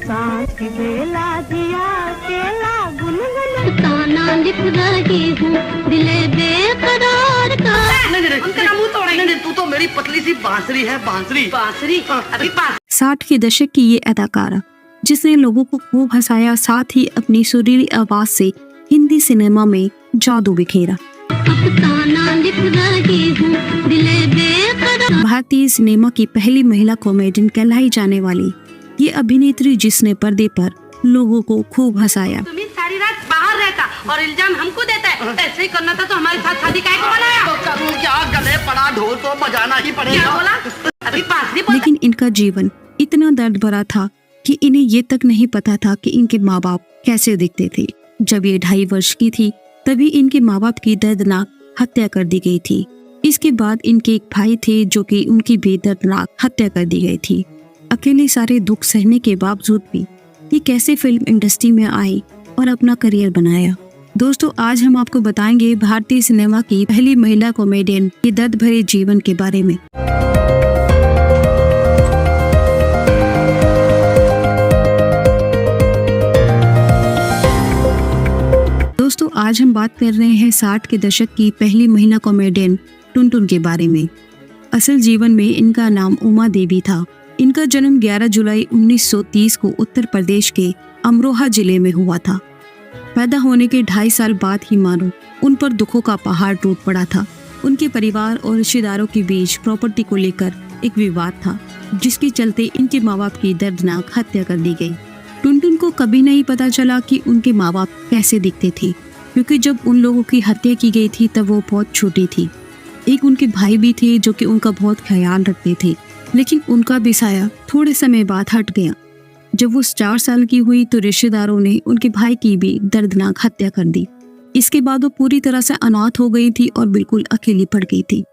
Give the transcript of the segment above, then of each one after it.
सांस की बेला दिया केला गुनगुन गाना लिख रही हूँ दिले बेकरार का। उनका मुंह तोड़ेंगे। नहीं, तू तो मेरी पतली सी बांसुरी है, बांसुरी बांसुरी। अभी 60 के दशक की ये अदाकारा जिसने लोगों को खूब हंसाया, साथ ही अपनी सुरीली आवाज से हिंदी सिनेमा में जादू बिखेरा। भारतीय सिनेमा की पहली महिला कॉमेडियन कहलाई जाने वाली ये अभिनेत्री जिसने पर्दे पर लोगों को खूब हंसाया। तुम्हें सारी रात बाहर रहता और इल्जाम हमको देता है। ऐसे ही करना था तो हमारे साथ शादी काहे को बनाया? तो करूं क्या, गले पड़ा ढोल तो बजाना ही पड़ेगा। क्या बोला? अभी बांसुरी बोला। लेकिन इनका जीवन इतना दर्द भरा था कि इन्हें ये तक नहीं पता था कि इनके माँ बाप कैसे दिखते थे। जब ये 2.5 वर्ष की थी तभी इनके माँ बाप की दर्दनाक हत्या कर दी गई थी। इसके बाद इनके एक भाई थे जो कि उनकी भी दर्दनाक हत्या कर दी गई थी। अकेले सारे दुख सहने के बावजूद भी ये कैसे फिल्म इंडस्ट्री में आई और अपना करियर बनाया। दोस्तों, आज हम आपको बताएंगे भारतीय सिनेमा की पहली महिला कॉमेडियन के दर्द भरे जीवन के बारे में। दोस्तों, आज हम बात कर रहे हैं 60 के दशक की पहली महिला कॉमेडियन टुनटुन के बारे में। असल जीवन में इनका नाम उमा देवी था। इनका जन्म 11 जुलाई 1930 को उत्तर प्रदेश के अमरोहा जिले में हुआ था। पैदा होने के 2.5 साल बाद ही मानो उन पर दुखों का पहाड़ टूट पड़ा था। उनके परिवार और रिश्तेदारों के बीच प्रॉपर्टी को लेकर एक विवाद था, जिसके चलते इनके माँ बाप की दर्दनाक हत्या कर दी गई। टुनटुन को कभी नहीं पता चला कि उनके माँ बाप कैसे दिखते थे, क्योंकि जब उन लोगों की हत्या की गई थी तब वो बहुत छोटी थी। एक उनके भाई भी थे जो कि उनका बहुत ख्याल रखते थे, लेकिन उनका भी साया थोड़े समय बाद हट गया। जब वो 4 साल की हुई तो रिश्तेदारों ने उनके भाई की भी दर्दनाक हत्या कर दी। इसके बाद वो पूरी तरह से अनाथ हो गई थी और बिल्कुल अकेली पड़ गई थी।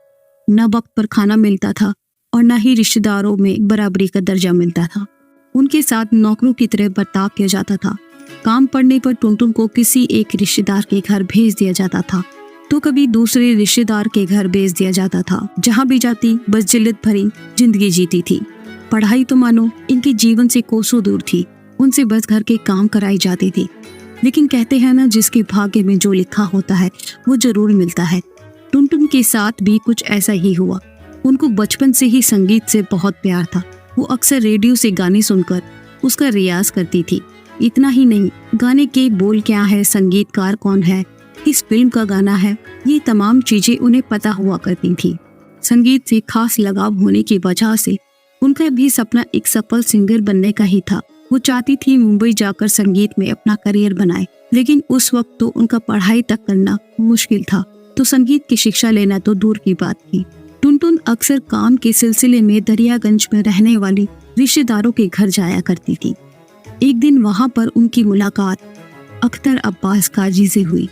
न वक्त पर खाना मिलता था और न ही रिश्तेदारों में बराबरी का दर्जा मिलता था। उनके साथ नौकरों की तरह बर्ताव किया जाता था। काम पड़ने पर टुनटुन को किसी एक रिश्तेदार के घर भेज दिया जाता था तो कभी दूसरे रिश्तेदार के घर भेज दिया जाता था। जहाँ भी जाती बस जिल्लत भरी जिंदगी जीती थी। पढ़ाई तो मानो इनके जीवन से कोसों दूर थी। उनसे बस घर के काम कराई जाती थी। लेकिन कहते हैं ना, जिसके भाग्य में जो लिखा होता है वो जरूर मिलता है। टुनटुन के साथ भी कुछ ऐसा ही हुआ। उनको बचपन से ही संगीत से बहुत प्यार था। वो अक्सर रेडियो से गाने सुनकर उसका रियाज करती थी। इतना ही नहीं, गाने के बोल क्या है, संगीतकार कौन है, किस फिल्म का गाना है, ये तमाम चीजें उन्हें पता हुआ करती थी। संगीत से खास लगाव होने की वजह से उनका भी सपना एक सफल सिंगर बनने का ही था। वो चाहती थी मुंबई जाकर संगीत में अपना करियर बनाए, लेकिन उस वक्त तो उनका पढ़ाई तक करना मुश्किल था, तो संगीत की शिक्षा लेना तो दूर की बात थी। टुनटुन अक्सर काम के सिलसिले में दरियागंज में रहने वाली रिश्तेदारों के घर जाया करती थी। एक दिन वहां पर उनकी मुलाकात अख्तर अब्बास काजी से हुई।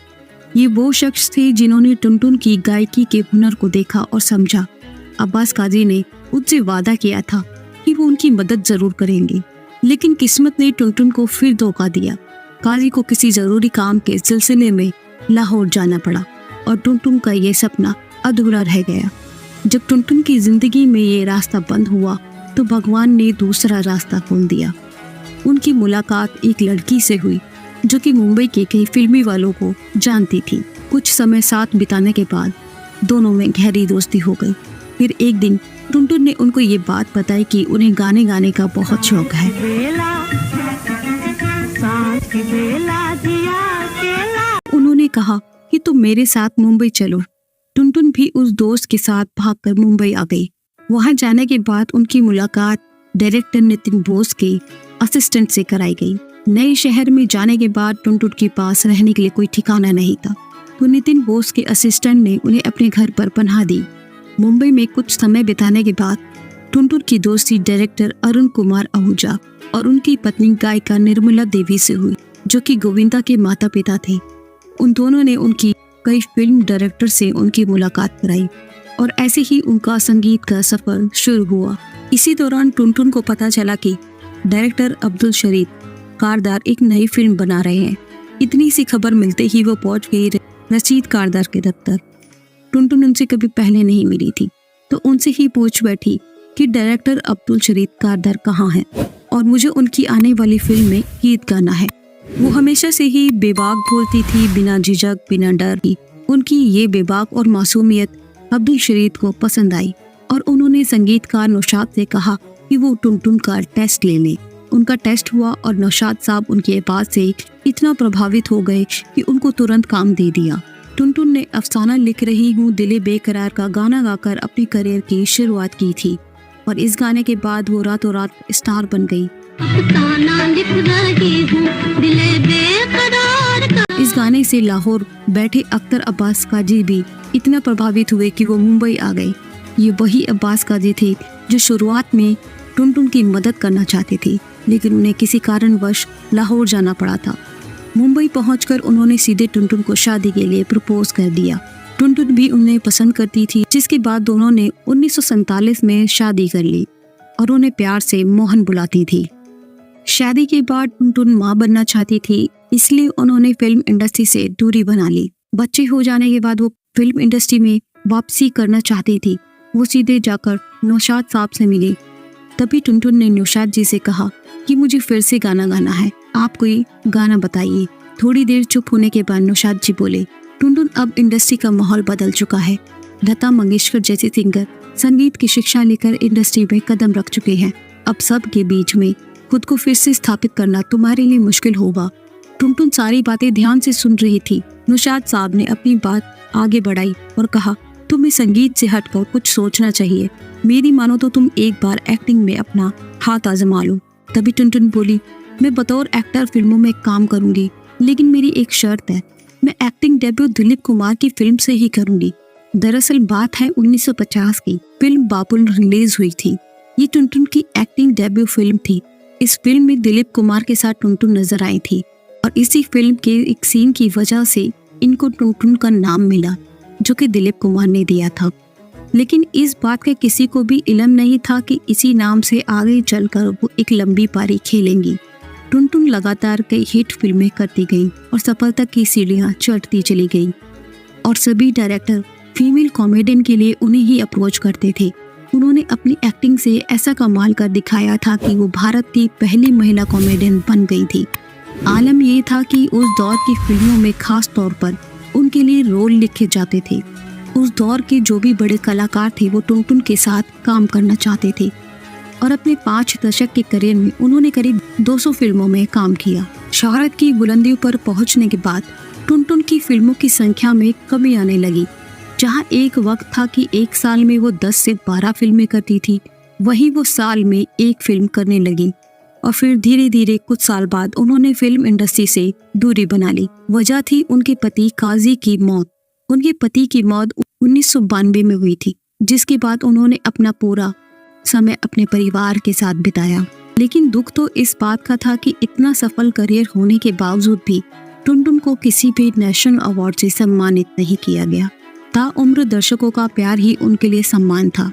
ये वो शख्स थे जिन्होंने टुनटुन की गायकी के हुनर को देखा और समझा। अब्बास काजी ने उनसे वादा किया था कि वो उनकी मदद जरूर करेंगे, लेकिन किस्मत ने टुनटुन को फिर धोखा दिया। काजी को किसी जरूरी काम के सिलसिले में लाहौर जाना पड़ा और टुनटुन का ये सपना अधूरा रह गया। जब टुनटुन की जिंदगी में ये रास्ता बंद हुआ तो भगवान ने दूसरा रास्ता खोल दिया। उनकी मुलाकात एक लड़की से हुई जो कि मुंबई के कई फिल्मी वालों को जानती थी। कुछ समय साथ बिताने के बाद दोनों में गहरी दोस्ती हो गई। फिर एक दिन टुनटुन ने उनको ये बात बताई कि उन्हें गाने गाने का बहुत शौक है। उन्होंने कहा कि तुम मेरे साथ मुंबई चलो। टुनटुन भी उस दोस्त के साथ भागकर मुंबई आ गई। वहां जाने के बाद उनकी मुलाकात डायरेक्टर नितिन बोस के असिस्टेंट से कराई गई। नए शहर में जाने के बाद टुनटुन के पास रहने के लिए कोई ठिकाना नहीं था, तो नितिन बोस के असिस्टेंट ने उन्हें अपने घर पर पनाह दी। मुंबई में कुछ समय बिताने के बाद टुनटुन की दोस्ती डायरेक्टर अरुण कुमार आहूजा और उनकी पत्नी गायिका निर्मला देवी से हुई, जो कि गोविंदा के माता पिता थे। उन दोनों ने उनकी कई फिल्म डायरेक्टर से उनकी मुलाकात कराई और ऐसे ही उनका संगीत का सफर शुरू हुआ। इसी दौरान टुनटुन को पता चला कि डायरेक्टर अब्दुल शरीफ कारदार एक नई फिल्म बना रहे हैं। इतनी सी खबर मिलते ही वो पहुंच गई रशीद कारदार के दफ्तर। टुनटुन उनसे कभी पहले नहीं मिली थी, तो उनसे ही पूछ बैठी कि डायरेक्टर अब्दुल शरीफ कारदार कहाँ हैं। और मुझे उनकी आने वाली फिल्म में गीत गाना है। वो हमेशा से ही बेबाक बोलती थी, बिना झिझक, बिना डर की। उनकी ये बेबाक और मासूमियत अब्दुल शरीद को पसंद आई और उन्होंने संगीतकार नौशाद से कहा कि वो टुनटुन का टेस्ट ले लें। उनका टेस्ट हुआ और नौशाद साहब उनके बात से इतना प्रभावित हो गए कि उनको तुरंत काम दे दिया। टुनटुन ने अफसाना लिख रही हूँ दिले बेकरार का गाना गाकर अपनी करियर की शुरुआत की थी और इस गाने के बाद वो रातों रात स्टार बन गई। अफसाना लिख रही हूँ दिले बेकरार का। इस गाने से लाहौर बैठे अख्तर अब्बास काजी भी इतना प्रभावित हुए कि वो मुंबई आ गए। ये वही अब्बास काजी थे जो शुरुआत में टुनटुन की मदद करना चाहते थे, लेकिन उन्हें किसी कारणवश लाहौर जाना पड़ा था। मुंबई पहुंचकर उन्होंने सीधे टुनटुन को शादी के लिए प्रपोज कर दिया। टुनटुन भी उन्हें पसंद करती थी, जिसके बाद दोनों ने 1947 में शादी कर ली और उन्हें प्यार से मोहन बुलाती थी। शादी के बाद टुनटुन मां बनना चाहती थी, इसलिए उन्होंने फिल्म इंडस्ट्री से दूरी बना ली। बच्चे हो जाने के बाद वो फिल्म इंडस्ट्री में वापसी करना चाहती थी। वो सीधे जाकर नौशाद साहब से मिली। तभी टुनटुन ने नौशाद जी से कहा कि मुझे फिर से गाना गाना है, आप कोई गाना बताइए। थोड़ी देर चुप होने के बाद नौशाद जी बोले, टुनटुन अब इंडस्ट्री का माहौल बदल चुका है। लता मंगेशकर जैसे सिंगर संगीत की शिक्षा लेकर इंडस्ट्री में कदम रख चुके हैं। अब सब के बीच में खुद को फिर से स्थापित करना तुम्हारे लिए मुश्किल होगा। टुनटुन सारी बातें ध्यान से सुन रही थी। नौशाद साहब ने अपनी बात आगे बढ़ाई और कहा, तुम्हें संगीत से हटकर कुछ सोचना चाहिए। मेरी मानो तो तुम एक बार एक्टिंग में अपना हाथ आजमा लो। तभी टुनटुन बोली, मैं बतौर एक्टर फिल्मों में काम करूंगी, लेकिन मेरी एक शर्त है, मैं एक्टिंग डेब्यू दिलीप कुमार की फिल्म से ही करूंगी। दरअसल बात है 1950 की। फिल्म बाबुल रिलीज हुई थी। ये टुनटुन की एक्टिंग डेब्यू फिल्म थी। इस फिल्म में दिलीप कुमार के साथ टुनटुन नजर आई थी और इसी फिल्म के एक सीन की वजह से इनको टुनटुन का नाम मिला, जो कि दिलीप कुमार ने दिया था। लेकिन इस बात का किसी को भी इल्म नहीं था कि इसी नाम से आगे चलकर वो एक लंबी पारी खेलेंगी। टुनटुन लगातार कई हिट फिल्में करती गईं और सफलता की सीढ़ियां चढ़ती चली गईं और सभी डायरेक्टर फीमेल कॉमेडियन के लिए उन्हें ही अप्रोच करते थे। उन्होंने अपनी एक्टिंग से ऐसा कमाल कर दिखाया था कि वो भारत की पहली महिला कॉमेडियन बन गई थी। आलम ये था कि उस दौर की फिल्मों में खास तौर पर उनके लिए रोल लिखे जाते थे। उस दौर के जो भी बड़े कलाकार थे वो टुनटुन के साथ काम करना चाहते थे और अपने 5 दशक के करियर में उन्होंने करीब 200 फिल्मों में काम किया। शोहरत की बुलंदियों पर पहुंचने के बाद टुनटुन की फिल्मों की संख्या में कमी आने लगी। जहां एक वक्त था कि एक साल में वो 10 से 12 फिल्में करती थी, वहीं वो साल में एक फिल्म करने लगी और फिर धीरे धीरे कुछ साल बाद उन्होंने फिल्म इंडस्ट्री से दूरी बना ली। वजह थी उनके पति काजी की मौत। उनके पति की मौत 1992 में हुई थी, जिसके बाद उन्होंने अपना पूरा समय अपने परिवार के साथ बिताया। लेकिन दुख तो इस बात का था कि इतना सफल करियर होने के बावजूद भी टुनटुन को किसी भी नेशनल अवार्ड से सम्मानित नहीं किया गया। ताउम्र दर्शकों का प्यार ही उनके लिए सम्मान था।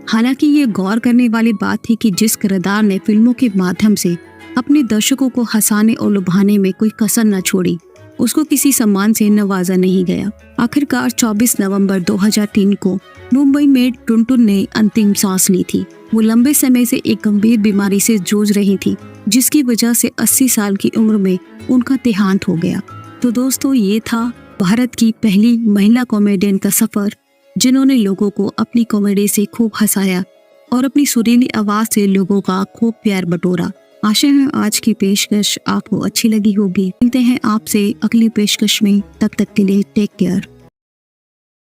हालांकि ये गौर करने वाली बात थी कि जिस किरदार ने फिल्मों के माध्यम से अपने दर्शकों को हंसाने और लुभाने में कोई कसर न छोड़ी, उसको किसी सम्मान से नवाजा नहीं गया। आखिरकार 24 नवंबर 2003 को मुंबई में टुनटुन ने अंतिम सांस ली थी। वो लंबे समय से एक गंभीर बीमारी से जूझ रही थी, जिसकी वजह से 80 साल की उम्र में उनका देहांत हो गया। तो दोस्तों, ये था भारत की पहली महिला कॉमेडियन का सफर, जिन्होंने लोगों को अपनी कॉमेडी से खूब हंसाया और अपनी सुरीली आवाज से लोगों का खूब प्यार बटोरा। आशा है आज की पेशकश आपको अच्छी लगी होगी। मिलते हैं आपसे अगली पेशकश में, तब तक के लिए टेक केयर।